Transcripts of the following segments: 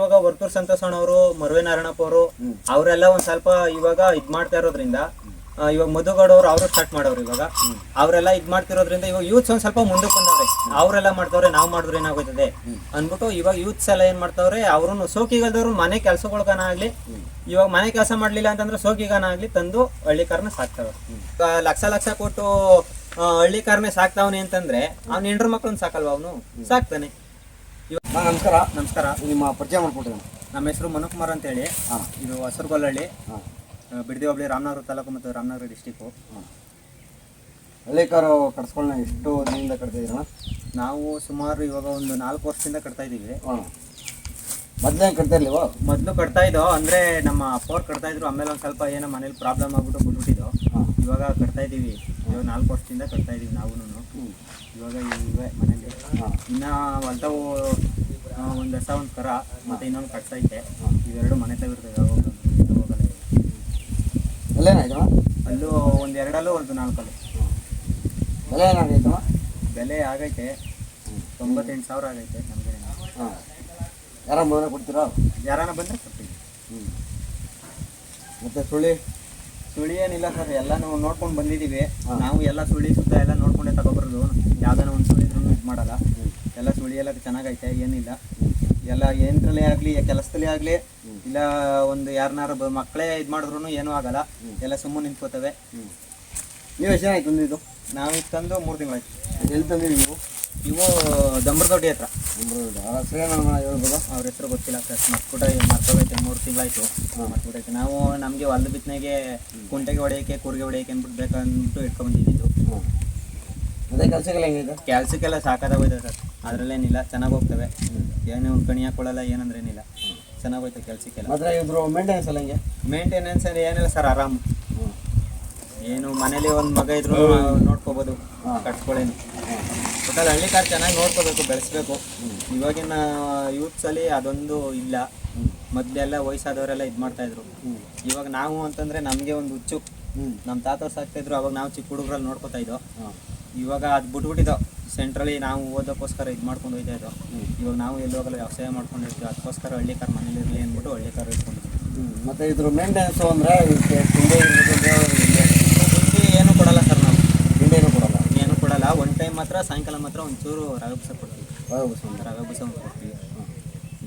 ಇವಾಗ ವರ್ತೂರ್ ಸಂತೋಷಣ್ಣ ಅವರು, ಮರುವೆ ನಾರಾಯಣಪ್ಪ ಅವರು, ಅವರೆಲ್ಲ ಒಂದ್ ಸ್ವಲ್ಪ ಇವಾಗ ಇದ್ ಮಾಡ್ತಾ ಇರೋದ್ರಿಂದ, ಇವಾಗ ಮಧುಗೌಡವ್ರು ಅವರು ಸ್ಟಾರ್ಟ್ ಮಾಡೋರು ಇವಾಗ, ಅವರೆಲ್ಲ ಇದ್ ಮಾಡ್ತಿರೋದ್ರಿಂದ ಇವಾಗ ಯೂತ್ಸ್ ಒಂದ್ ಸ್ವಲ್ಪ ಮುಂದಕ್ಕೆ ಬಂದವ್ರೆ. ಅವರೆಲ್ಲ ಮಾಡ್ತವ್ರೆ, ನಾವು ಮಾಡಿದ್ರೆ ಏನಾಗೋಯ್ತದೆ ಅನ್ಬಿಟ್ಟು ಇವಾಗ ಯೂತ್ಸ್ ಎಲ್ಲ ಏನ್ ಮಾಡ್ತಾವ್ರೆ, ಅವ್ರು ಸೋಕಿಗಲ್ದವ್ರು ಮನೆ ಕೆಲ್ಸಗಳ್ಗಾನ ಆಗ್ಲಿ, ಇವಾಗ ಮನೆ ಕೆಲಸ ಮಾಡ್ಲಿಲ್ಲ ಅಂತಂದ್ರೆ ಸೋಕಿಗಾನ ಆಗ್ಲಿ ತಂದು ಹಳ್ಳಿಕಾರನ ಸಾಕ್ತಾವೆ. ಲಕ್ಷ ಲಕ್ಷ ಕೊಟ್ಟು ಹಳ್ಳಿಕಾರನೇ ಸಾಕ್ತಾವನೆ ಅಂತಂದ್ರೆ ಅವ್ನ ಹೆಂಡ್ರ ಮಕ್ಳನ್ನ ಸಾಕಲ್ವ, ಅವನು ಸಾಕ್ತಾನೆ. ನಮಸ್ಕಾರ. ನಮಸ್ಕಾರ. ನಿಮ್ಮ ಪರಿಚಯ ಮಾಡ್ಕೊಡ್ತೀನಿ. ನಮ್ಮ ಹೆಸರು ಮನುಕುಮಾರ್ ಅಂತ ಹೇಳಿ. ಇದು ಹೊಸರಗೊಲ್ಲಹಳ್ಳಿ, ಬಿಡದಿ ಹೋಬಳಿ, ರಾಮನಗರ ತಾಲೂಕು ಮತ್ತು ರಾಮನಗರ ಡಿಸ್ಟಿಕ್ಕು. ಹಳ್ಳಿಕಾರು ಕಟ್ಸ್ಕೊಳ್ಳೋಣ ಎಷ್ಟು ದಿನದಿಂದ ಕಟ್ತಾ ಇದ್ದೀರಣ್ಣ? ನಾವು ಸುಮಾರು ಇವಾಗ ಒಂದು 4 ವರ್ಷದಿಂದ ಕಟ್ತಾ ಇದ್ದೀವಿ. ಮೊದಲೇ ಕಟ್ತಾ ಇರ್ಲಿವ? ಮೊದಲು ಕಟ್ತಾ ಇದ್ದೋ, ಅಂದರೆ ನಮ್ಮ ಅಪ್ಪವ್ರು ಕಟ್ತಾ ಇದ್ರು. ಆಮೇಲೆ ಒಂದು ಸ್ವಲ್ಪ ಏನೋ ಮನೇಲಿ ಪ್ರಾಬ್ಲಮ್ ಆಗ್ಬಿಟ್ಟು ಬಿಟ್ಬಿಟ್ಟಿದ್ದೋ. ಇವಾಗ ಕಟ್ತಾ ಇದ್ದೀವಿ. ಇವಾಗ 4 ವರ್ಷದಿಂದ ಕಟ್ತಾ ಇದ್ದೀವಿ ನಾವು. ಇವಾಗ ಇವೆ ಮನೇಲಿ ಇನ್ನು ಹೊಲ್ತಾವು ಒಂದು ಹಸ, ಒಂದು ಕರ, ಮತ್ತು ಇನ್ನೊಂದು ಕಟ್ಸೈತೆ. ಇವೆರಡು ಮನೆ ತಗಿರ್ತದೆ. ಹೋಗಲ್ಲ. ಬೆಲೆನಾಯ್ತು? ಅಲ್ಲೂ ಒಂದು 2 ಅಲ್ಲೂ ಒಂದು 4 ಅಲ್ಲೂ. ಬೆಲೆ ಏನಾಗೈತಮ್ಮ? ಬೆಲೆ ಆಗೈತೆ 98,000 ಆಗೈತೆ ನಮಗೆ. ಯಾರ ಮನೆ ಕೊಡ್ತೀರಾ? ಯಾರಾನ ಬಂದರೆ ಕೊಡ್ತೀವಿ. ಮತ್ತು ಸುಳಿ ಏನಿಲ್ಲ ಸರ್, ಎಲ್ಲ ನಾವು ನೋಡ್ಕೊಂಡು ಬಂದಿದ್ದೀವಿ. ನಾವು ಎಲ್ಲ ಸುಳಿ ಸುತ್ತ ಎಲ್ಲ ನೋಡ್ಕೊಂಡೇ ತಗೊಬರೋದು. ಯಾವ್ದಾನ ಒಂದು ಸುಳಿ ಇದ್ರೂ ಇದು ಮಾಡಲ್ಲ. ಎಲ್ಲ ಸುಳಿ ಎಲ್ಲ ಚೆನ್ನಾಗೈತೆ, ಏನಿಲ್ಲ. ಎಲ್ಲ ಏನರಲ್ಲೇ ಆಗಲಿ, ಕೆಲಸದಲ್ಲೇ ಆಗಲಿ, ಇಲ್ಲ ಒಂದು ಯಾರನ್ನಾರು ಮಕ್ಕಳೇ ಇದು ಮಾಡಿದ್ರು ಏನೂ ಆಗಲ್ಲ. ಎಲ್ಲ ಸುಮ್ಮನೆ ನಿಂತ್ಕೋತವೆ. ನೀವು ಎಷ್ಟು ಜನ ಆಯ್ತು ತಂದಿದ್ದು? ನಾವು ಇದು ತಂದು 3 ತಿಂಗಳಾಯ್ತು. ಎಲ್ಲಿ ತಂದಿದ್ದೀವಿ ನೀವು? ಇವು ದೊಡ್ಡಿ ಹತ್ರ. ಹೇಳ್ಬೋದಾ? ಅವ್ರ ಹೆಸರು ಗೊತ್ತಿಲ್ಲ ಸರ್, ಮರ್ತೋಗೈತೆ. 3 ತಿಂಗಳಾಯ್ತು ಮರ್ತ್ಬಿಟ್ಟೈತೆ. ನಾವು ನಮಗೆ ಹೊಲದ ಬಿತ್ತನೆಗೆ ಕುಂಟೆಗೆ ಹೊಡೆಯೋಕ್ಕೆ, ಕೂರಿಗೆ ಹೊಡೆಯೋಕ್ಕೆ ಅಂದ್ಬಿಟ್ಟು ಬೇಕಂದ್ಬಿಟ್ಟು ಇಟ್ಕೊಂಡ್ಬಂದಿದ್ದು. ಅದೇ ಕೆಲಸಗಳು ಹೆಂಗಿದೆ? ಕೆಲಸಕ್ಕೆಲ್ಲ ಸಾಕಾಗೋಯ್ತದೆ ಸರ್, ಅದರಲ್ಲೇನಿಲ್ಲ, ಚೆನ್ನಾಗಿ ಹೋಗ್ತವೆ. ಏನು ಒಂದು ಕಣಿ ಹಾಕೊಳ್ಳಲ್ಲ, ಏನಂದ್ರೆ ಏನಿಲ್ಲ, ಚೆನ್ನಾಗೋಯ್ತು ಕೆಲಸಕ್ಕೆಲ್ಲ. ಮಾತ್ರ ಇದ್ರ ಮೇಂಟೆನೆನ್ಸ್ ಎಲ್ಲ ಹೆಂಗೆ? ಮೇಂಟೆನೆನ್ಸ್ ಏನಿಲ್ಲ ಸರ್, ಆರಾಮು. ಏನು ಮನೇಲಿ ಒಂದು ಮಗ ಇದ್ರು ನೋಡ್ಕೋಬೋದು, ಕಟ್ಸ್ಕೊಳ್ಳೇನು. ಒಟ್ಟಲ್ಲಿ ಹಳ್ಳಿಕಾರ್ ಚೆನ್ನಾಗಿ ನೋಡ್ಕೋಬೇಕು, ಬೆಳೆಸ್ಬೇಕು. ಇವಾಗಿನ ಯೂತ್ಸಲ್ಲಿ ಅದೊಂದು ಇಲ್ಲ. ಮೊದಲೆಲ್ಲ ವಯಸ್ಸಾದವರೆಲ್ಲ ಇದು ಮಾಡ್ತಾಯಿದ್ರು. ಇವಾಗ ನಾವು ಅಂತಂದರೆ ನಮಗೆ ಒಂದು ಹುಚ್ಚು. ನಮ್ಮ ತಾತವ್ರು ಸಾಕ್ತಾಯಿದ್ರು, ಅವಾಗ ನಾವು ಚಿಕ್ಕ ಹುಡುಗರಲ್ಲಿ ನೋಡ್ಕೋತಾ ಇದ್ದೋ. ಇವಾಗ ಅದು ಬಿಟ್ಬಿಟ್ಟಿದ್ದೋ. ಸೆಂಟ್ರಲ್ಲಿ ನಾವು ಓದೋಕ್ಕೋಸ್ಕರ ಇದು ಮಾಡ್ಕೊಂಡು ಹೋಗ್ತಾ ಇದ್ದೋ. ಇವಾಗ ನಾವು ಎಲ್ಲಿ ಹೋಗಲ್ಲ, ವ್ಯವಸಾಯ ಮಾಡ್ಕೊಂಡಿರ್ತೀವಿ. ಅದಕ್ಕೋಸ್ಕರ ಹಳ್ಳಿಕಾರ್ ಮನೇಲಿ ಇರಲಿ ಅಂದ್ಬಿಟ್ಟು ಹಳ್ಳಿಕಾರ್ ಇಟ್ಕೊಂಡಿರ್ತೀವಿ. ಮತ್ತು ಇದ್ರ ಮೇಂಟೆನೆನ್ಸು ಅಂದರೆ ತಿಂಡಿ ಏನು ಕೊಡಲ್ಲ ಸರ್, ನಾವು ತಿಂಡಿ ಏನು ಕೊಡಲ್ಲ. ಒಂದು ಟೈಮ್ ಮಾತ್ರ ಸಾಯಂಕಾಲ ಮಾತ್ರ ಒಂಚೂರು ರವೆ ಬೂಸ ಕೊಡ್ತೀವಿ. ರವೆ ಬೂಸ ಒಂದು ಕೊಡ್ತೀವಿ,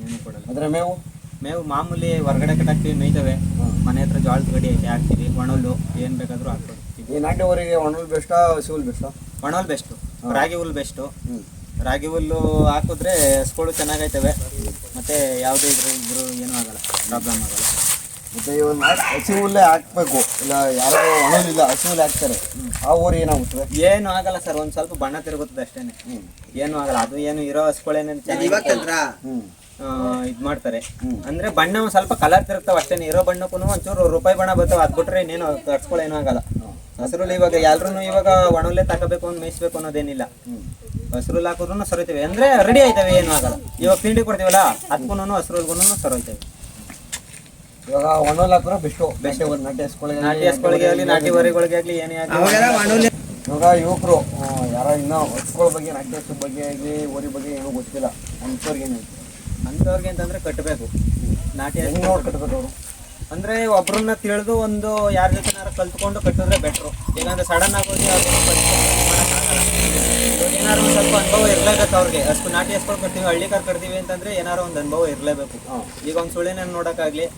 ಏನು ಕೊಡಲ್ಲ. ಅದರ ಮೇವು ಮಾಮೂಲಿ ಹೊರಗಡೆ ಕಟ್ಟಾಕ್ತೀವಿ, ಮೇಯ್ತವೆ. ಮನೆ ಹತ್ರ ಜೋಳದ ಗಡಿ ಐತೆ, ಹಾಕ್ತೀವಿ. ಒಣಹುಲ್ಲು ಏನು ಬೇಕಾದರೂ ಹಾಕ್ಕೊಡ್ತೀವಿ. ಈ ನಾಟಿ ಊರಿಗೆ ಒಣಹುಲ್ ಬೆಸ್ಟಾ, ಹಸಿ ಹುಲ್ ಬೆಸ್ಟಾ? ಒಣಹುಲ್ ಬೆಸ್ಟು, ರಾಗಿ ಹುಲ್ಲು ಬೆಸ್ಟು. ರಾಗಿ ಹುಲ್ಲು ಹಾಕಿದ್ರೆ ಹಸ್ಗಳು ಚೆನ್ನಾಗೈತವೆ, ಮತ್ತು ಯಾವುದೇ ಇದ್ರು ಏನೂ ಆಗಲ್ಲ, ಪ್ರಾಬ್ಲಮ್ ಆಗಲ್ಲ. ಮತ್ತು ಇವತ್ತು ಹಸಿ ಹುಲ್ಲೇ ಹಾಕಬೇಕು, ಇಲ್ಲ ಯಾರೋ ಒಣಹುಲ್ ಇಲ್ಲ ಹಸಿ ಹುಲ್ಲು ಹಾಕ್ತಾರೆ, ಆ ಊರು ಏನಾಗುತ್ತದೆ? ಏನು ಆಗಲ್ಲ ಸರ್, ಒಂದು ಸ್ವಲ್ಪ ಬಣ್ಣ ತಿರುಗುತ್ತದೆ ಅಷ್ಟೇ, ಏನೂ ಆಗಲ್ಲ. ಅದು ಏನು ಇರೋ ಹಸ್ಗಳೇನೇನು ಇದು ಮಾಡ್ತಾರೆ ಅಂದ್ರೆ ಬಣ್ಣ ಒಂದು ಸ್ವಲ್ಪ ಕಲರ್ ತಿರುಗ್ತಾವೆ ಅಷ್ಟೇ. ಇರೋ ಬಣ್ಣಕ್ಕೂ ಒಂಚೂರು ರೂಪಾಯಿ ಬಣ್ಣ ಬರ್ತಾವೆ, ಅದು ಬಿಟ್ರೆ ಇನ್ನೇನು ಕಟ್ಸ್ಕೊಳ್ಳೋ ಏನೂ ಆಗಲ್ಲ. ಹಸಿರುಲ್ಲಿ ಇವಾಗ ಎಲ್ರೂ ಇವಾಗ ಒಣಲ್ಲೇ ತಗೋಬೇಕು ಅಂತ ಮೇಯಿಸ್ಬೇಕು ಅನ್ನೋದೇನಿಲ್ಲ. ಹಸಿರುಲ್ಲಿ ಹಾಕಿದ್ರು ಸರಿತೇವೆ ಅಂದ್ರೆ ರೆಡಿ ಆಯ್ತವೆ, ಏನೂ ಆಗಲ್ಲ. ಇವಾಗ ತಿಂಡಿ ಕೊಡ್ತೀವಲ್ಲ, ಅದಕ್ಕೂ ಹಸಿರುಲ್ಗೂ ಸರೋಯ್ತೇವೆ. ಇವಾಗ ಒಣಹುಲ್ ಹಾಕಿದ್ರೆ ಬೆಸ್ಟ್ ನಾಟಿ ಹಸ್ಗಳಿಗೆ ಆಗಲಿ, ನಾಟಿ ವರಿಗಳಿಗೆ ಆಗಲಿ, ಏನೇ ಆಗಲಿ. ಇವಾಗ ಯುವಕರು ಯಾರೋ ಇನ್ನೂ ಹಸುಗಳ ಬಗ್ಗೆ, ನಾಟಿ ಹಸು ಬಗ್ಗೆ ಆಗಲಿ, ಓರಿ ಬಗ್ಗೆ ಏನೂ ಗೊತ್ತಿಲ್ಲ, ಅಂಥವ್ರಿಗೆ ಏನು ಅಂಥವ್ರಿಗೆ ಅಂತಂದ್ರೆ ಕಟ್ಟಬೇಕು. ನಾಟಿ ಹಸು ನೋಡಿ ಕಟ್ಟಬೇಕು ಅವರು ಅಂದರೆ ಒಬ್ರನ್ನ ತಿಳಿದು ಒಂದು ಯಾರ ಜೊತೆನಾರು ಕಲ್ತ್ಕೊಂಡು ಕಟ್ಟಿದ್ರೆ ಬೆಟ್ರು. ಈಗಂದ್ರೆ ಸಡನ್ ಆಗೋಗಿ ಅವ್ರಿಗೆ ಮಾಡೋಕ್ಕಾಗಲ್ಲ. ಏನಾದ್ರು ಒಂದು ಸ್ವಲ್ಪ ಅನುಭವ ಇರಲೇಬೇಕು ಅವ್ರಿಗೆ. ಅಷ್ಟು ನಾಟಿ ಹಸ್ಗಳು ಕಟ್ತೀವಿ, ಹಳ್ಳಿಕಾರ್ ಕಟ್ತೀವಿ ಅಂತಂದರೆ ಏನಾರು ಒಂದು ಅನುಭವ ಇರಲೇಬೇಕು. ಈಗ ಒಂದು ಸುಳಿನ ನೋಡೋಕ್ಕಾಗಲಿ,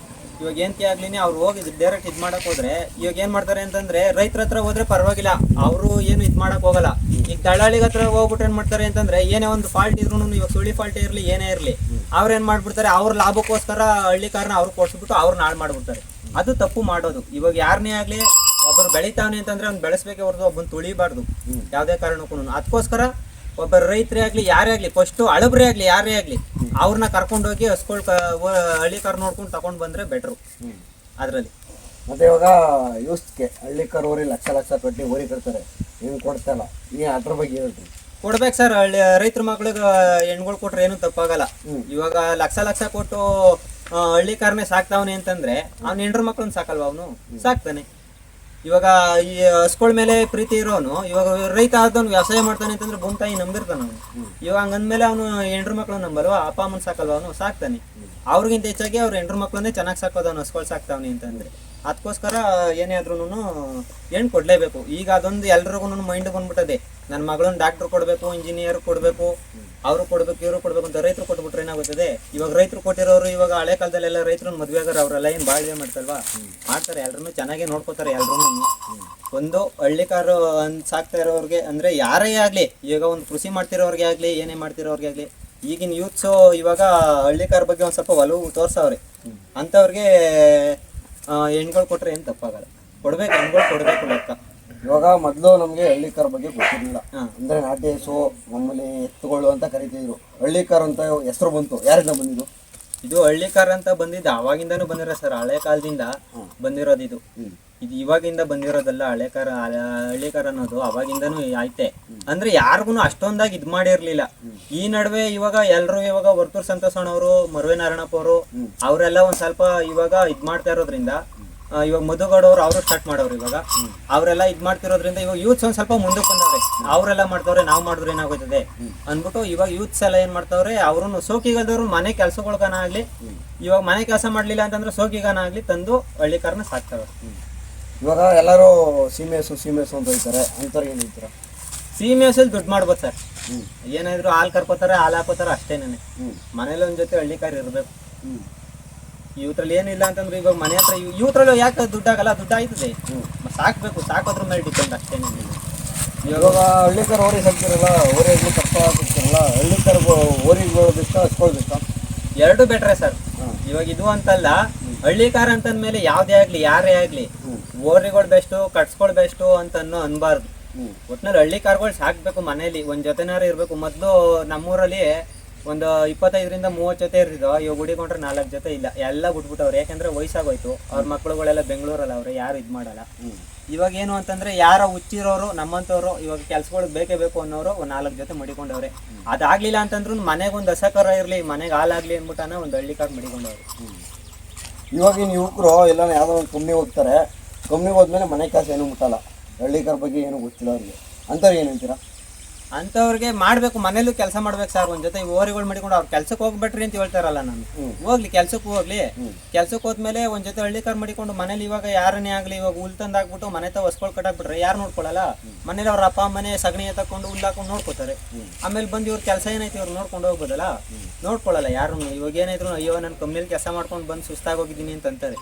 ಇವಾಗ ಏನ್ಕೆ ಆಗ್ಲಿ ಅವ್ರು ಹೋಗಿ ಡೈರೆಕ್ಟ್ ಇದು ಮಾಡಕ್ಕೆ ಹೋದ್ರೆ, ಇವಾಗ ಏನು ಮಾಡ್ತಾರೆ ಅಂತಂದರೆ ರೈತರ ಹತ್ರ ಹೋದ್ರೆ ಪರವಾಗಿಲ್ಲ, ಅವರು ಏನು ಇದು ಮಾಡೋಕೆ ಹೋಗಲ್ಲ. ಈಗ ದಳ್ಳಾಳಿಗೆ ಹತ್ರ ಹೋಗ್ಬಿಟ್ಟು ಏನು ಮಾಡ್ತಾರೆ ಅಂತಂದರೆ, ಏನೇ ಒಂದು ಫಾಲ್ಟ್ ಇದ್ರು, ಇವಾಗ ಸುಳಿ ಫಾಲ್ಟ್ ಇರಲಿ, ಏನೇ ಇರಲಿ, ಅವ್ರು ಏನು ಮಾಡ್ಬಿಡ್ತಾರೆ, ಅವ್ರ ಲಾಭಕ್ಕೋಸ್ಕರ ಹಳ್ಳಿಕಾರನ ಅವ್ರು ಕೊಡ್ಸ್ಬಿಟ್ಟು ಅವ್ರನ್ನ ಹಾಳು ಮಾಡಿಬಿಡ್ತಾರೆ. ಅದು ತಪ್ಪು ಮಾಡೋದು. ಇವಾಗ ಯಾರನ್ನೇ ಆಗಲಿ, ಒಬ್ಬರು ಬೆಳಿತಾವನೆ ಅಂತಂದರೆ ಅವ್ನು ಬೆಳೆಸ್ಬೇಕೆ ಹೊರತು ಒಬ್ಬನ ತುಳಿಬಾರ್ದು ಯಾವುದೇ ಕಾರಣಕ್ಕೂ. ಅದಕ್ಕೋಸ್ಕರ ಒಬ್ಬ ರೈತರೇ ಆಗಲಿ, ಯಾರೇ ಆಗಲಿ, ಫಸ್ಟು ಹಳಬ್ರೇ ಆಗಲಿ, ಯಾರೇ ಆಗಲಿ, ಅವ್ರನ್ನ ಕರ್ಕೊಂಡೋಗಿ ಹಸ್ಕೊಳ್ ಹಳ್ಳಿಕಾರ್ ನೋಡ್ಕೊಂಡು ತಗೊಂಡು ಬಂದರೆ ಬೆಟ್ರು ಅದರಲ್ಲಿ. ಮತ್ತು ಇವಾಗ ಯೂಸ್ಗೆ ಹಳ್ಳಿಕಾರ್ ಊರಿ ಲಕ್ಷ ಕಟ್ಟಿ ಊರಿ ಕಟ್ತಾರೆ, ಏನು ಕೊಡ್ತಲ್ಲ, ಈ ಅದ್ರ ಬಗ್ಗೆ ಹೇಳ್ತೀವಿ. ಕೊಡ್ಬೇಕು ಸರ್. ರೈತರ ಮಕ್ಳಿಗೆ ಹೆಣ್ಗಳು ಕೊಟ್ರೆ ಏನು ತಪ್ಪಾಗಲ್ಲ. ಇವಾಗ ಲಕ್ಷ ಕೊಟ್ಟು ಹಳ್ಳಿಕಾರನೇ ಸಾಕ್ತಾವನೆ ಅಂತಂದ್ರೆ ಅವ್ನ ಹೆಂಡ್ರ ಮಕ್ಳನ್ನ ಸಾಕಲ್ವ, ಅವನು ಸಾಕ್ತಾನೆ. ಇವಾಗ ಈ ಹಸ್ಗಳ ಮೇಲೆ ಪ್ರೀತಿ ಇರೋನು ಇವಾಗ ರೈತ ಆದವನು ವ್ಯವಸಾಯ ಮಾಡ್ತಾನೆ ಅಂತಂದ್ರೆ ಭೂಮಿ ತಾಯಿ ನಂಬಿರ್ತಾನ ಅವನು. ಇವಾಗ ಹಂಗಂದ್ಮೇಲೆ ಅವನು ಹೆಂಡ್ರು ಮಕ್ಳು ನಂಬಲ್ವ, ಅಪ್ಪ ಅಮ್ಮನ ಸಾಕಲ್ವ, ಅವನು ಸಾಕ್ತಾನೆ. ಅವ್ರಿಗಿಂತ ಹೆಚ್ಚಾಗಿ ಅವ್ರ ಹೆಂಡ್ರು ಮಕ್ಳನ್ನೇ ಚೆನ್ನಾಗಿ ಸಾಕೋದು ಅವ್ನು ಹಸ್ಗಳು ಸಾಕ್ತಾವನಿ ಅಂತಂದ್ರೆ. ಅದಕ್ಕೋಸ್ಕರ ಏನೇ ಆದ್ರೂ ಹೆಣ್ಣು ಕೊಡ್ಲೇಬೇಕು. ಈಗ ಅದೊಂದು ಎಲ್ರಿಗೂ ಮೈಂಡ್ ಬಂದ್ಬಿಟ್ಟದೆ, ನನ್ನ ಮಗಳನ್ನ ಡಾಕ್ಟರ್ ಕೊಡ್ಬೇಕು, ಇಂಜಿನಿಯರ್ ಕೊಡ್ಬೇಕು, ಅವರು ಕೊಡ್ಬೇಕು, ಇವರು ಕೊಡ್ಬೇಕು ಅಂತ ರೈತರು ಕೊಟ್ಬಿಟ್ರೆ ಏನಾಗುತ್ತದೆ. ಇವಾಗ ರೈತರು ಕೊಟ್ಟಿರೋರು ಇವಾಗ ಹಳೆ ಕಾಲದಲ್ಲೆಲ್ಲ ರೈತರು ಮದ್ವೆ ಆಗಾರ ಅವರೆಲ್ಲ ಏನು ಬಾಳ್ವೆ ಮಾಡ್ತಲ್ವಾ, ಮಾಡ್ತಾರೆ. ಎಲ್ರು ಚೆನ್ನಾಗೇ ನೋಡ್ಕೋತಾರೆ ಎಲ್ರು. ಒಂದು ಹಳ್ಳಿಕಾರು ಸಾಕ್ತಾ ಇರೋರಿಗೆ ಅಂದ್ರೆ ಯಾರೇ ಆಗ್ಲಿ, ಈಗ ಒಂದು ಕೃಷಿ ಮಾಡ್ತಿರೋರ್ಗೆ ಆಗ್ಲಿ, ಏನೇ ಮಾಡ್ತಿರೋರ್ಗೆ ಆಗ್ಲಿ, ಈಗಿನ ಯೂತ್ಸು ಇವಾಗ ಹಳ್ಳಿಕಾರ ಬಗ್ಗೆ ಒಂದ್ ಸ್ವಲ್ಪ ಒಲವು ತೋರ್ಸವ್ರೆ. ಅಂತವ್ರಿಗೆ ಹೆಣ್ಗಳು ಕೊಟ್ರೆ ಏನ್ ತಪ್ಪಾಗಲ್ಲ, ಕೊಡ್ಬೇಕು, ಹೆಣ್ಗಳು ಕೊಡ್ಬೇಕು ಲೆಕ್ಕ. ಇವಾಗ ಮೊದಲು ನಮಗೆ ಹಳ್ಳಿಕಾರ ಬಗ್ಗೆ ಗೊತ್ತಿರಲಿಲ್ಲ. ಅಂದ್ರೆ ನಾಟಿ ಹಸು, ಮಾಮೂಲಿ ಎತ್ತುಗಳು ಅಂತ ಕರಿತಿದ್ರು. ಹಳ್ಳಿಕಾರ ಅಂತ ಹೆಸರು ಬಂತು, ಯಾರಿಂದ ಬಂದಿದ್ದು? ಇದು ಹಳ್ಳಿಕಾರ ಅಂತ ಬಂದಿದ್ದು ಅವಾಗಿಂದಾನು ಬಂದಿರೋ ಸರ್, ಹಳೆ ಕಾಲದಿಂದ ಬಂದಿರೋದು ಇದು. ಇದು ಇವಾಗಿಂದ ಬಂದಿರೋದಲ್ಲ. ಹಳ್ಳಿಕಾರ ಅನ್ನೋದು ಅವಾಗಿಂದಾನು ಐತೆ. ಅಂದ್ರೆ ಯಾರಿಗೂ ಅಷ್ಟೊಂದಾಗಿ ಇದ್ ಮಾಡಿರ್ಲಿಲ್ಲ. ಈ ನಡುವೆ ಇವಾಗ ಎಲ್ರು ಇವಾಗ ವರ್ತೂರ್ ಸಂತೋಷಣ್ಣವರು, ಮರುವೆ ನಾರಾಯಣಪ್ಪ ಅವರು, ಅವರೆಲ್ಲ ಒಂದ್ ಸ್ವಲ್ಪ ಇವಾಗ ಇದ್ ಮಾಡ್ತಾ ಇರೋದ್ರಿಂದ, ಇವಾಗ ಮಧುಗೌಡವ್ರು ಅವರು ಸ್ಟಾರ್ಟ್ ಮಾಡೋರು. ಇವಾಗ ಅವರೆಲ್ಲ ಇದ್ ಮಾಡ್ತಿರೋದ್ರಿಂದ ಇವಾಗ ಯೂತ್ಸ್ ಒಂದ್ ಸ್ವಲ್ಪ ಮುಂದಕ್ಕೆ ಬಂದವ್ರೆ. ಅವರೆಲ್ಲ ಮಾಡ್ತವ್ರೆ, ನಾವು ಮಾಡಿದ್ರೆ ಏನಾಗೋಯ್ತದೆ ಅಂದ್ಬಿಟ್ಟು ಇವಾಗ ಯೂತ್ಸ್ ಎಲ್ಲ ಏನ್ ಮಾಡ್ತಾವ್ರೆ, ಅವ್ರು ಸೋಕಿಗಲ್ದವ್ರು ಮನೆ ಕೆಲ್ಸಗಳ್ಗಾನ ಆಗ್ಲಿ, ಇವಾಗ ಮನೆ ಕೆಲಸ ಮಾಡ್ಲಿಲ್ಲ ಅಂತಂದ್ರೆ ಸೋಕಿಗಾನ ಆಗ್ಲಿ ತಂದು ಹಳ್ಳಿಕಾರನ ಸಾಕ್ತಾವ್ರೆ. ಇವಾಗ ಎಲ್ಲರೂ ಸೀಮೆಸು ಅಂತ ಹೇಳ್ತಾರೆ, ಅಂಥವ್ರಿಗೆ ಏನು ಹೇಳ್ತೀರಾ? ಸೀಮೆ ಹಸಲ್ಲಿ ದುಡ್ಡು ಮಾಡ್ಬೋದು ಸರ್. ಏನಾದ್ರು ಹಾಲು ಕರ್ಕೋತಾರೆ, ಹಾಲು ಹಾಕೋತಾರೆ, ಅಷ್ಟೇನೆ. ಮನೇಲಿ ಒಂದ್ ಜೊತೆ ಹಳ್ಳಿಕಾರ ಇರ್ಬೇಕು. ಇವ್ರಲ್ಲಿ ಏನಿಲ್ಲ ಅಂತಂದ್ರೆ ಇವಾಗ ಮನೆ ಹತ್ರ ಇವ್ರಲ್ಲಿ ಯಾಕೆ ದುಡ್ಡಾಗಲ್ಲ, ದುಡ್ಡು ಆಯ್ತದೆ, ಸಾಕ್ಬೇಕು, ಸಾಕೋದ್ರ ಮೇಲೆ ಡಿಪೆಂಡ್ ಅಷ್ಟೇನೆ. ಇವಾಗ ಹಳ್ಳಿಕಾರ ಓರಿ ಸಾಕ್ತಿರಲ್ಲ, ಓರಿಗಳು ಕಷ್ಟ ಆಗ್ತಿರಲ್ಲ, ಹಳ್ಳಿಕಾರ ಓರಿಗಳು ಬೆಷ್ಟ, ಹಸ್ಗಳು ಬೆಷ್ಟ? ಎರಡು ಬೆಟ್ರೆ ಸರ್. ಇವಾಗ ಇದು ಅಂತಲ್ಲ, ಹಳ್ಳಿಕಾರ ಅಂತಂದ್ಮೇಲೆ ಯಾವ್ದೇ ಆಗ್ಲಿ, ಯಾರೇ ಆಗ್ಲಿ, ಓರಿಗಳು ಬೆಸ್ಟು, ಕಟ್ಸ್ಕೊಳ್ ಬೆಸ್ಟು ಅಂತ ಅನ್ಬಾರ್ದು. ಒಟ್ನಲ್ಲಿ ಹಳ್ಳಿಕಾರ್ಗಳು ಸಾಕ್ಬೇಕು. ಮನೇಲಿ ಒಂದ್ ಜೊತೆನಾರು ಇರ್ಬೇಕು. ಮೊದ್ಲು ನಮ್ಮೂರಲ್ಲಿ ಒಂದು 25-30 ಜೊತೆ ಇರ್ತಿದ್ವು. ಇವಾಗ ಹುಡಿಕೊಂಡ್ರೆ 4 ಜೊತೆ ಇಲ್ಲ, ಎಲ್ಲ ಬಿಟ್ಬಿಟ್ಟವ್ರು. ಯಾಕಂದ್ರೆ ವಯಸ್ಸಾಗೋಯ್ತು, ಅವ್ರ ಮಕ್ಳುಗಳೆಲ್ಲ ಬೆಂಗಳೂರಲ್ಲ ಅವ್ರೆ, ಯಾರು ಇದ್ ಮಾಡಲ್ಲ. ಇವಾಗ ಏನು ಅಂತಂದ್ರೆ ಯಾರೋ ಹುಚ್ಚಿರೋರು ನಮ್ಮಂತವ್ರು ಇವಾಗ ಕೆಲ್ಸಗಳು ಬೇಕೇ ಬೇಕು ಅನ್ನೋರು 4 ಜೊತೆ ಮಡಿಕೊಂಡವ್ರೆ. ಅದಾಗ್ಲಿಲ್ಲ ಅಂತಂದ್ರು ಮನೆಗೊಂದು ಹಸಕರ ಇರ್ಲಿ, ಮನೆಗೆ ಹಾಲಾಗ್ಲಿ ಅಂದ್ಬಿಟ್ಟಾನ ಒಂದು ಹಳ್ಳಿಕಾರ್ ಮಡಿಕೊಂಡವ್ರು. ಇವಾಗಿನ ಯುವಕರು ಎಲ್ಲ ಯಾವ್ದೋ ಒಂದು ಕಂಪ್ನಿ ಹೋಗ್ತಾರೆ, ಕಂಪ್ನಿಗೆ ಹೋದ್ಮೇಲೆ ಮನೆ ಕೆಲಸ ಏನು ಮುಟ್ಟಲ್ಲ. ಹಳ್ಳಿಕಾರ ಬಗ್ಗೆ ಏನು ಗೊತ್ತಿಲ್ಲ ಅವ್ರಿಗೆ, ಅಂಥವ್ರಿಗೆ ಏನು ಹೇಳ್ತೀರಾ? ಅಂತವ್ರಿಗೆ ಮಾಡ್ಬೇಕು, ಮನೇಲೂ ಕೆಲಸ ಮಾಡ್ಬೇಕು ಸರ್. ಒಂದ್ ಜೊತೆ ಓರಿಗಳು ಮಾಡಿಕೊಂಡು ಅವ್ರ ಕೆಲ್ಸಕ್ಕೆ ಹೋಗ್ಬೇಟ್ರಿ ಅಂತ ಹೇಳ್ತಾರಲ್ಲ, ನಾನು ಹೋಗ್ಲಿ, ಕೆಲ್ಸಕ್ಕೆ ಹೋಗ್ಲಿ. ಕೆಲ್ಸಕ್ಕೆ ಹೋದ್ಮೇಲೆ ಒಂದ್ ಜೊತೆ ಹಳ್ಳಿಕಾರ ಮಾಡಿಕೊಂಡು ಮನೇಲಿ ಇವಾಗ ಯಾರನ್ನೇ ಆಗ್ಲಿ, ಇವಾಗ ಹುಲ್ ತಂದಾಕ್ಬಿಟ್ಟು ಮನೆ ತ ಹೊಸ್ಕೊಳ್ ಕಟ್ಟಾಕ್ಬಿಟ್ರೆ ಯಾರು ನೋಡ್ಕೊಳಲ್ಲ. ಮನೇಲಿ ಅವ್ರ ಅಪ್ಪ ಮನೆ ಸಗಣಿ ತಕೊಂಡು ಹುಲ್ ಹಾಕೊಂಡು ನೋಡ್ಕೋತಾರೆ. ಆಮೇಲೆ ಬಂದು ಇವ್ರ ಕೆಲಸ ಏನೈತಿ ಇವ್ರು ನೋಡ್ಕೊಂಡು ಹೋಗ್ಬೋದಲ್ಲ, ನೋಡ್ಕೊಳಲ್ಲ ಯಾರು. ಇವಾಗ ಏನಾದ್ರು ಅಯ್ಯೋ ನಾನು ಕಂಪ್ನಿಲಿ ಕೆಲಸ ಮಾಡ್ಕೊಂಡು ಬಂದು ಸುಸ್ತಾಗಿ ಹೋಗಿದ್ದೀನಿ ಅಂತ ಅಂತಾರೆ.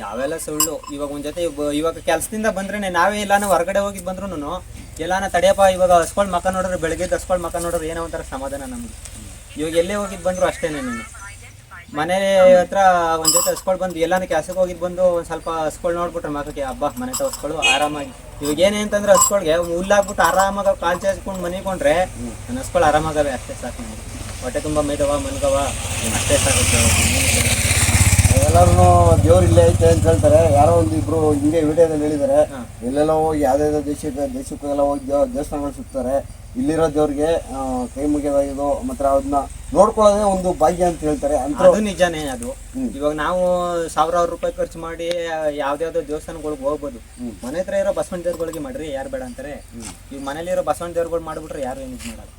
ಯಾವೆಲ್ಲ ಸುಳ್ಳು. ಇವಾಗ ಒಂದ್ ಜೊತೆ ಇವಾಗ ಕೆಲ್ಸದಿಂದ ಬಂದ್ರೇನೆ ನಾವೇ ಎಲ್ಲಾನ ಹೊರಗಡೆ ಹೋಗಿದ್ ಬಂದ್ರು ಎಲ್ಲಾನ ತಡೆಯಪ್ಪ, ಇವಾಗ ಹಸ್ಕೊಳ್ ಮಕ ನೋಡ್ರೆ, ಬೆಳಗ್ಗೆ ಹಸ್ಕೊಳ್ ಮಕ ನೋಡ್ರೆ ಏನೋ ಒಂಥರ ಸಮಾಧಾನ ನಮ್ಗೆ. ಇವಾಗ ಎಲ್ಲೇ ಹೋಗಿದ್ ಬಂದ್ರು ಅಷ್ಟೇನೆ. ನಾನು ಮನೆ ಹತ್ರ ಒಂದ್ ಜೊತೆ ಹಸ್ಕೊಳ್ ಬಂದು ಎಲ್ಲಾನ ಕೆಲ್ಸಕ್ಕೆ ಹೋಗಿದ್ ಬಂದು ಒಂದ್ ಸ್ವಲ್ಪ ಹಸ್ಕೊಳ್ ನೋಡ್ಬಿಟ್ರೆ ಮಕಕ್ಕೆ ಹಬ್ಬ ಮನೆ ತ ಹಸ್ಕೊಳು ಆರಾಮಾಗಿ. ಇವಾಗ ಏನೇ ಅಂತಂದ್ರೆ ಹಸ್ಕೊಳ್ಗೆ ಹುಲ್ಲಾಗ್ಬಿಟ್ಟು ಆರಾಮಾಗ ಕಾಲ್ ಚಾಚ್ಕೊಂಡು ಮನಿಕೊಂಡ್ರೆ ನನ್ನ ಹಸ್ಕೊಳ್ ಆರಾಮಾಗವೆ, ಅಷ್ಟೇ ಸಾಕು ನನಗೆ. ಹೊಟ್ಟೆ ತುಂಬ ಮೇದವ ಮನ್ಗವ ಅಷ್ಟೇ ಸಾಕು. ಎಲ್ಲರೂ ದೇವ್ರು ಇಲ್ಲೇ ಐತೆ ಅಂತ ಹೇಳ್ತಾರೆ. ಯಾರೋ ಒಂದು ಇಬ್ರು ಹಿಂಗೆ ವಿಡಿಯೋದಲ್ಲಿ ಹೇಳಿದ್ದಾರೆ, ಎಲ್ಲೆಲ್ಲ ಹೋಗಿ ಯಾವ್ದಾವ್ದೋ ದೇಶಕ್ಕೆಲ್ಲ ಹೋಗಿ ದೇವಸ್ಥಾನಗಳು ಸುತ್ತಾರೆ. ಇಲ್ಲಿರೋ ದೇವ್ರಿಗೆ ಕೈ ಮುಗಿಯೋದಾಗಿದ್ದು ಮಾತ್ರ ಅದನ್ನ ನೋಡ್ಕೊಳ್ಳೋದೇ ಒಂದು ಭಾಗ್ಯ ಅಂತ ಹೇಳ್ತಾರೆ. ಅದು ನಿಜಾನೇ. ಅದು ಇವಾಗ ನಾವು 1000 ರೂಪಾಯಿ ಖರ್ಚು ಮಾಡಿ ಯಾವ್ದಾವ್ದೋ ದೇವಸ್ಥಾನಗಳಿಗೆ ಹೋಗ್ಬೋದು. ಮನೆ ಹತ್ರ ಇರೋ ಬಸವಣ್ಣ ದೇವ್ರಗಳಿಗೆ ಮಾಡ್ರಿ, ಯಾರು ಬೇಡ ಅಂತಾರೆ. ಈಗ ಮನೇಲಿರೋ ಬಸವಣ್ಣ ದೇವ್ರುಗಳು ಮಾಡ್ಬಿಟ್ರೆ ಯಾರು ಏನು ಮಾಡಲ್ಲ.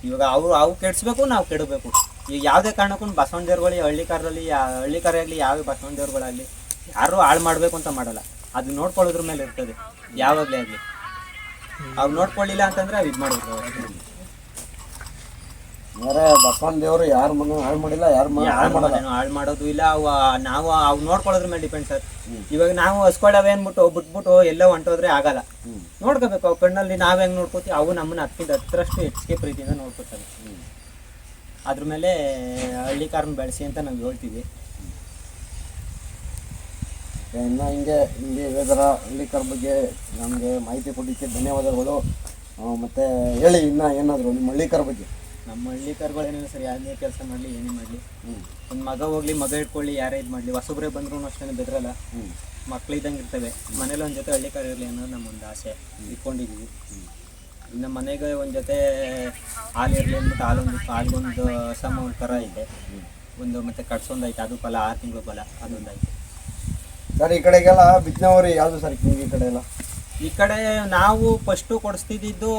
ಇವಾಗ ಅವು ಕೆಡ್ಸ್ಬೇಕು, ನಾವು ಕೆಡಬೇಕು. ಈಗ ಯಾವುದೇ ಕಾರಣಕ್ಕೂ ಬಸವಣ್ಣ ದೇವ್ರುಗಳು ಹಳ್ಳಿಕಾರ ಆಗಲಿ ಯಾವ ಬಸವಣ್ಣ ದೇವ್ರುಗಳಾಗಲಿ ಯಾರು ಹಾಳು ಮಾಡಬೇಕು ಅಂತ ಮಾಡಲ್ಲ. ಅದು ನೋಡ್ಕೊಳ್ಳೋದ್ರ ಮೇಲೆ ಇರ್ತದೆ ಯಾವಾಗಲೇ ಆಗಲಿ. ಅವು ನೋಡ್ಕೊಳ್ಳಿಲ್ಲ ಅಂತಂದ್ರೆ ಅವು ಇದು ಮಾಡ್ಬೇಕು. ಬಸವಣ್ಣ ದೇವರು ಯಾರ ಮನೆ ಹಾಳು ಮಾಡಿಲ್ಲ, ಹಾಳು ಮಾಡೋದು ಇಲ್ಲ. ನಾವು ಅವು ನೋಡ್ಕೊಳ್ಳೋದ್ರ ಮೇಲೆ ಡಿಪೆಂಡ್ ಸರ್. ಇವಾಗ ನಾವು ಹಸ್ಕೊಳ್ಳೋವೆ ಅಂದ್ಬಿಟ್ಟು ಬಿಟ್ಬಿಟ್ಟು ಎಲ್ಲೋ ಹೊಂಟೋದ್ರೆ ಆಗಲ್ಲ. ನೋಡ್ಕೋಬೇಕು. ಅವು ಕಣ್ಣಲ್ಲಿ ನಾವ್ ಹೆಂಗ್ ನೋಡ್ಕೋತೀವಿ, ಅವು ನಮ್ಮನ್ನ 10-10ರಷ್ಟು ಹೆಚ್ಚಿಗೆ ಪ್ರೀತಿಯಿಂದ ನೋಡ್ಕೋತವೆ. ಅದ್ರ ಮೇಲೆ ಹಳ್ಳಿಕಾರನ್ನ ಬೆಳೆಸಿ ಅಂತ ನಾವು ಹೇಳ್ತೀವಿ. ಇನ್ನು ಹಿಂಗೆ ಹೇಳಿದಾರ ಹಳ್ಳಿಕಾರ ಬಗ್ಗೆ ನಮಗೆ ಮಾಹಿತಿ ಕೊಡಲಿಕ್ಕೆ ಧನ್ಯವಾದಗಳು. ಮತ್ತೆ ಹೇಳಿ ಇನ್ನು ಏನಾದರೂ ನಿಮ್ಮ ಹಳ್ಳಿಕಾರ ಬಗ್ಗೆ. ನಮ್ಮ ಹಳ್ಳಿಕಾರ್ಗಳು ಏನಿಲ್ಲ ಸರ್, ಯಾವುದೇ ಕೆಲಸ ಮಾಡಲಿ ಏನೇ ಮಾಡಲಿ, ಒಂದು ಮಗ ಹೋಗ್ಲಿ, ಮಗ ಇಟ್ಕೊಳ್ಳಿ, ಯಾರೇ ಇದು ಮಾಡಲಿ, ಹೊಸಬ್ರೆ ಬಂದ್ರೂ ಅಷ್ಟೇ ಬೆದ್ರಲ್ಲ, ಮಕ್ಳಿದ್ದಂಗೆ ಇರ್ತವೆ. ಮನೇಲಿ ಒಂದು ಜೊತೆ ಹಳ್ಳಿಕಾರ ಇರಲಿ ಅನ್ನೋದು ನಮ್ಮೊಂದು ಆಸೆ ಇಟ್ಕೊಂಡಿದ್ದೀವಿ. ಇನ್ನು ಮನೆಗೆ ಒಂದು ಜೊತೆ ಹಾಲು ಇರಲಿ ಅಂದ್ಬಿಟ್ಟು ಹಾಲ್ಗೊಂದು ಸಮ ಒಂದು ಥರ ಐತೆ, ಒಂದು ಮತ್ತೆ ಕಟ್ಸೊಂದು ಐತೆ, ಅದು ಫಲ 6 ತಿಂಗಳು ಫಲ ಅದೊಂದು ಐತೆ. ಸರ್ ಈ ಕಡೆಗೆಲ್ಲ ಬಿತ್ತನೆವರಿ ಯಾವುದು ಸರ್ ಈ ಕಡೆ ಎಲ್ಲ? ಈ ಕಡೆ ನಾವು ಫಸ್ಟು ಕೊಡಿಸ್ತಿದ್ದು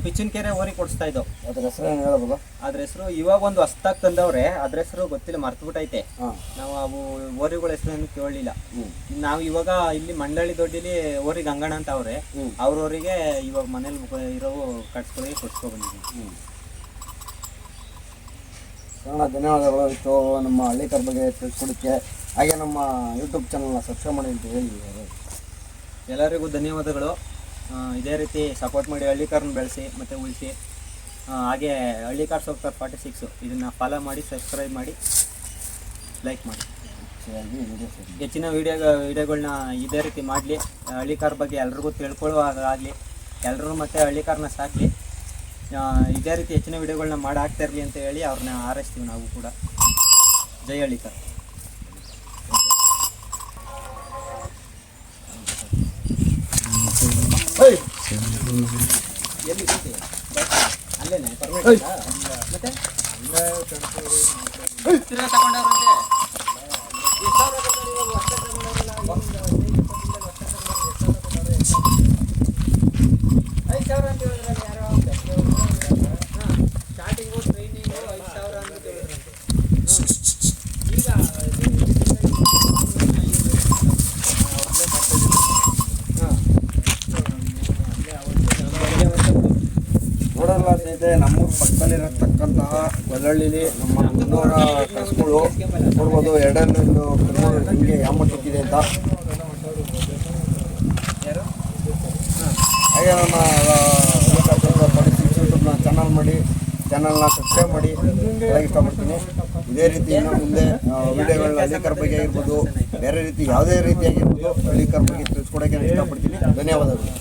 ಪಿಚ್ಚನಕೆರೆ ಓರಿ ಕೊಡಿಸ್ತಾ ಇದ್ದೋ. ಅದ್ರ ಹೆಸರು ಏನು ಹೇಳ್ಬೋದಾ? ಅದ್ರ ಹೆಸರು ಇವಾಗ ಒಂದು ಹೊಸ್ದಾಗಿ ತಂದವ್ರೆ, ಅದ್ರ ಹೆಸರು ಗೊತ್ತಿಲ್ಲ, ಮರ್ತುಬಿಟ್ಟೈತೆ. ನಾವು ಅವು ಓರಿಗಳ ಹೆಸರನ್ನು ಕೇಳಲಿಲ್ಲ. ನಾವು ಇವಾಗ ಇಲ್ಲಿ ಮಂಡಳಿ ದೊಡ್ಡಿಲಿ ಓರಿ ಗಂಗಣ ಅಂತ ಅವ್ರೆ, ಅವ್ರವರಿಗೆ ಇವಾಗ ಮನೇಲಿ ಇರೋವು ಕಟ್ಸ್ಕೊಳ್ಳಿ ಕೊಡ್ಸ್ಕೊ ಬಂದಿದ್ದೀವಿ. ಧನ್ಯವಾದಗಳು ಇಷ್ಟು ನಮ್ಮ ಹಳ್ಳಿಕರ ಬಗ್ಗೆ ತಿಳಿಸ್ಕೊಡಕ್ಕೆ. ಹಾಗೆ ನಮ್ಮ ಯೂಟ್ಯೂಬ್ ಚಾನಲ್ನ ಸಬ್ಸ್ಕ್ರೈಬ್ ಮಾಡಿ ಅಂತ ಹೇಳಿ. ಎಲ್ಲರಿಗೂ ಧನ್ಯವಾದಗಳು. ಇದೇ ರೀತಿ ಸಪೋರ್ಟ್ ಮಾಡಿ ಹಳ್ಳಿಕಾರನ್ನ ಬೆಳೆಸಿ ಮತ್ತು ಉಳಿಸಿ. ಹಾಗೆ ಹಳ್ಳಿಕಾರ್ ಸೋಕ್ತಾರ್ 46 ಇದನ್ನು ಫಾಲೋ ಮಾಡಿ, ಸಬ್ಸ್ಕ್ರೈಬ್ ಮಾಡಿ, ಲೈಕ್ ಮಾಡಿ. ಹೆಚ್ಚಿನ ವಿಡಿಯೋಗಳನ್ನ ಇದೇ ರೀತಿ ಮಾಡಲಿ. ಹಳ್ಳಿಕಾರ್ ಬಗ್ಗೆ ಎಲ್ರಿಗೂ ತಿಳ್ಕೊಳ್ಳುವಾಗಲಿ, ಎಲ್ಲರೂ ಮತ್ತು ಹಳ್ಳಿಕಾರನ್ನ ಸಾಕಲಿ. ಇದೇ ರೀತಿ ಹೆಚ್ಚಿನ ವಿಡಿಯೋಗಳನ್ನ ಮಾಡಿ ಹಾಕ್ತಾ ಇರಲಿ ಅಂತ ಹೇಳಿ ಅವ್ರನ್ನ ಹಾರೈಸ್ತೀವಿ ನಾವು ಕೂಡ. ಜೈ ಹಳ್ಳಿಕಾರ್. ಎಲ್ಲಿ ಅಲ್ಲೇನೆ ಪರ್ಮಿಟ್ ಮತ್ತೆ ತಗೊಂಡವ್ರಂತೆ. ಸ್ಟಾರ್ಟಿಂಗು ಟ್ರೈನಿಂಗು 5,000 ಅಂತ ಹೇಳಿದ್ರಂತೆ. ನೋಡಲ್ಲ ಸ್ನೇಹಿತರೆ, ನಮ್ಮೂರ ಪಕ್ಕದಲ್ಲಿರತಕ್ಕಂತಹ ಗೊಲ್ಲಹಳ್ಳಿಲಿ ನಮ್ಮ ಮುನ್ನೂರ ಕಸುಗಳು ನೋಡ್ಬೋದು. ಎರಡನ್ನೊಂದು ಕರುಗಳು ಹಿಂಗೆ ಯಾಮಟ್ಟಿಕ್ಕಿದೆ ಅಂತ. ಹಾಗೆ ನಮ್ಮ ಯೂಟ್ಯೂಬ್ನ ಚಾನಲ್ನ ಸಬ್ಸ್ಕ್ರೈಬ್ ಮಾಡಿ ಹೇಳಕ್ಕೆ ಇಷ್ಟಪಡ್ತೀನಿ. ಇದೇ ರೀತಿ ಇನ್ನು ಮುಂದೆ ವಿಡಿಯೋಗಳನ್ನ ಹಳ್ಳಿಕರ ಬಗ್ಗೆ ಆಗಿರ್ಬೋದು, ಬೇರೆ ರೀತಿ ಯಾವುದೇ ರೀತಿಯಾಗಿರ್ಬೋದು ಹಳ್ಳಿಕರ ಬಗ್ಗೆ ತಿಳಿಸ್ಕೊಡೋಕ್ಕೆ ಇಷ್ಟಪಡ್ತೀನಿ. ಧನ್ಯವಾದಗಳು.